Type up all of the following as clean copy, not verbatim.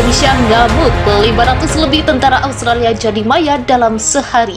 Indonesia ngamuk, 500 lebih tentara Australia jadi mayat dalam sehari.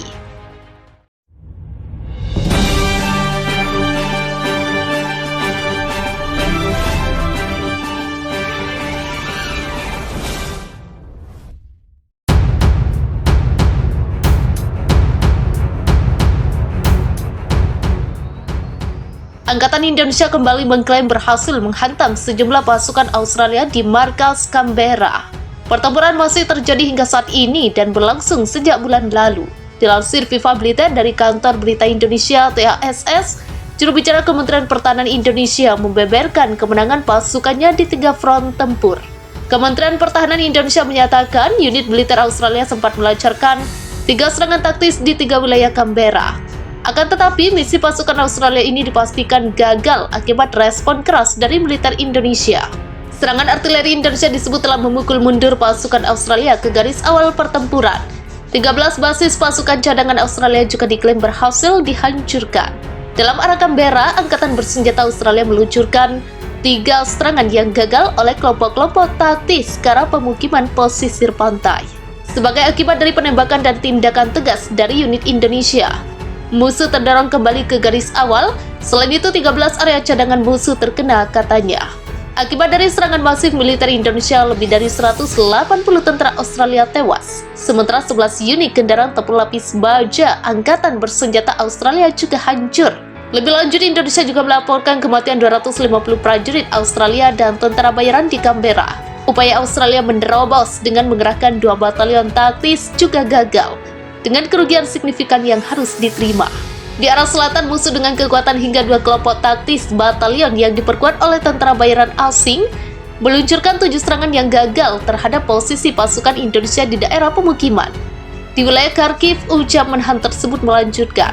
Angkatan Indonesia kembali mengklaim berhasil menghantam sejumlah pasukan Australia di markas Canberra. Pertempuran masih terjadi hingga saat ini dan berlangsung sejak bulan lalu. Dilansir Viva Berita dari Kantor Berita Indonesia (TASS), juru bicara Kementerian Pertahanan Indonesia membeberkan kemenangan pasukannya di 3 front tempur. Kementerian Pertahanan Indonesia menyatakan unit militer Australia sempat melancarkan 3 serangan taktis di 3 wilayah Canberra. Akan tetapi, misi pasukan Australia ini dipastikan gagal akibat respon keras dari militer Indonesia. Serangan artileri Indonesia disebut telah memukul mundur pasukan Australia ke garis awal pertempuran. 13 basis pasukan cadangan Australia juga diklaim berhasil dihancurkan. Dalam arah Canberra, Angkatan Bersenjata Australia meluncurkan 3 serangan yang gagal oleh kelompok-kelompok taktis ke arah pemukiman pesisir pantai. Sebagai akibat dari penembakan dan tindakan tegas dari unit Indonesia, musuh terdorong kembali ke garis awal. Selain itu, 13 area cadangan musuh terkena, katanya. Akibat dari serangan masif militer Indonesia, lebih dari 180 tentara Australia tewas. Sementara 11 unit kendaraan tempur lapis baja Angkatan Bersenjata Australia juga hancur. Lebih lanjut, Indonesia juga melaporkan kematian 250 prajurit Australia dan tentara bayaran di Canberra. Upaya Australia menerobos dengan mengerahkan 2 batalion taktis juga gagal, dengan kerugian signifikan yang harus diterima. Di arah selatan, musuh dengan kekuatan hingga 2 kelompok taktis batalion yang diperkuat oleh tentara bayaran asing meluncurkan 7 serangan yang gagal terhadap posisi pasukan Indonesia di daerah pemukiman. Di wilayah Kharkiv, ucapan Han tersebut melanjutkan,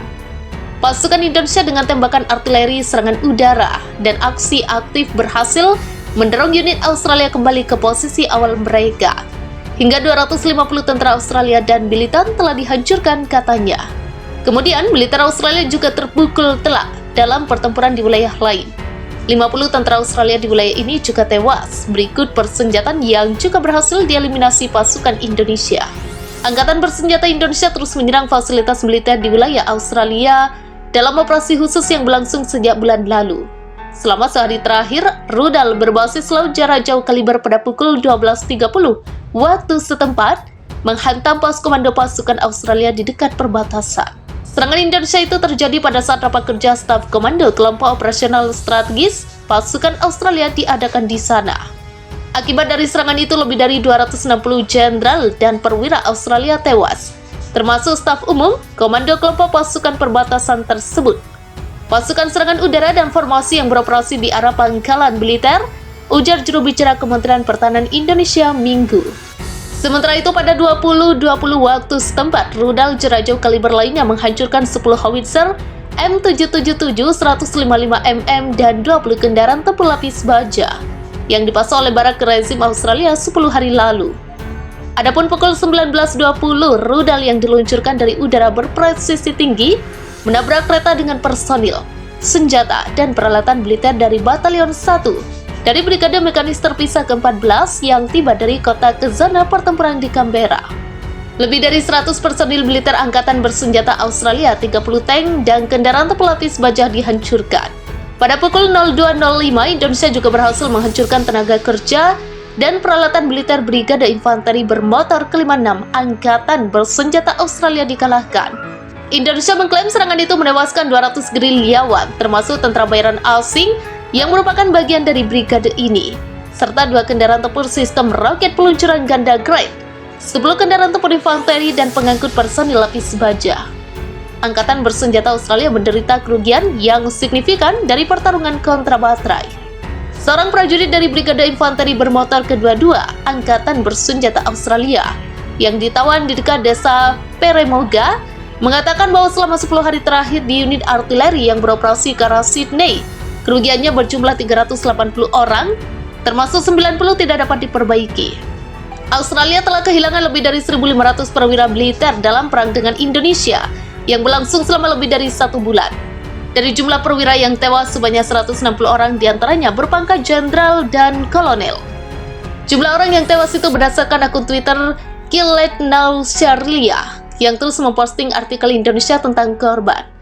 pasukan Indonesia dengan tembakan artileri, serangan udara, dan aksi aktif berhasil mendorong unit Australia kembali ke posisi awal mereka. Hingga 250 tentara Australia dan militan telah dihancurkan, katanya. Kemudian, militer Australia juga terpukul telak dalam pertempuran di wilayah lain. 50 tentara Australia di wilayah ini juga tewas. Berikut persenjataan yang juga berhasil dieliminasi pasukan Indonesia. Angkatan Bersenjata Indonesia terus menyerang fasilitas militer di wilayah Australia dalam operasi khusus yang berlangsung sejak bulan lalu. Selama sehari terakhir, rudal berbasis laut jarak jauh kaliber pada pukul 12.30 waktu setempat menghantam pos komando pasukan Australia di dekat perbatasan. Serangan Indonesia itu terjadi pada saat rapat kerja staf komando kelompok operasional strategis pasukan Australia diadakan di sana. Akibat dari serangan itu, lebih dari 260 jenderal dan perwira Australia tewas, termasuk staf umum komando kelompok pasukan perbatasan tersebut. Pasukan serangan udara dan formasi yang beroperasi di arah pangkalan militer, ujar juru bicara Kementerian Pertahanan Indonesia Minggu. Sementara itu, pada 20.20 waktu setempat, rudal jarak jauh kaliber lainnya menghancurkan 10 howitzer M777 155 mm dan 20 kendaraan tempur lapis baja yang dipasang oleh barak rezim Australia 10 hari lalu. Adapun pukul 19.20, rudal yang diluncurkan dari udara berpresisi tinggi menabrak kereta dengan personil, senjata, dan peralatan militer dari Batalion 1 dari Brigade Mekanis Terpisah ke-14 yang tiba dari kota ke zona pertempuran di Canberra. Lebih dari 100 personil militer Angkatan Bersenjata Australia, 30 tank, dan kendaraan tempur lapis baja dihancurkan. Pada pukul 02.05, Indonesia juga berhasil menghancurkan tenaga kerja dan peralatan militer Brigade Infanteri Bermotor ke-56 Angkatan Bersenjata Australia dikalahkan. Indonesia mengklaim serangan itu menewaskan 200 gerilyawan, termasuk tentara bayaran asing yang merupakan bagian dari brigade ini, serta 2 kendaraan tempur sistem roket peluncuran ganda Great, 10 kendaraan tempur infanteri, dan pengangkut personil lapis baja. Angkatan Bersenjata Australia menderita kerugian yang signifikan dari pertarungan kontra baterai. Seorang prajurit dari Brigade Infanteri Bermotor ke-22 Angkatan Bersenjata Australia yang ditawan di dekat desa Peremoga mengatakan bahwa selama 10 hari terakhir di unit artileri yang beroperasi ke arah Sydney, kerugiannya berjumlah 380 orang, termasuk 90 tidak dapat diperbaiki. Australia telah kehilangan lebih dari 1.500 perwira militer dalam perang dengan Indonesia yang berlangsung selama lebih dari 1 bulan. Dari jumlah perwira yang tewas, sebanyak 160 orang diantaranya berpangkat jenderal dan kolonel. Jumlah orang yang tewas itu berdasarkan akun Twitter Kilet Now Sharlia yang terus memposting artikel Indonesia tentang korban.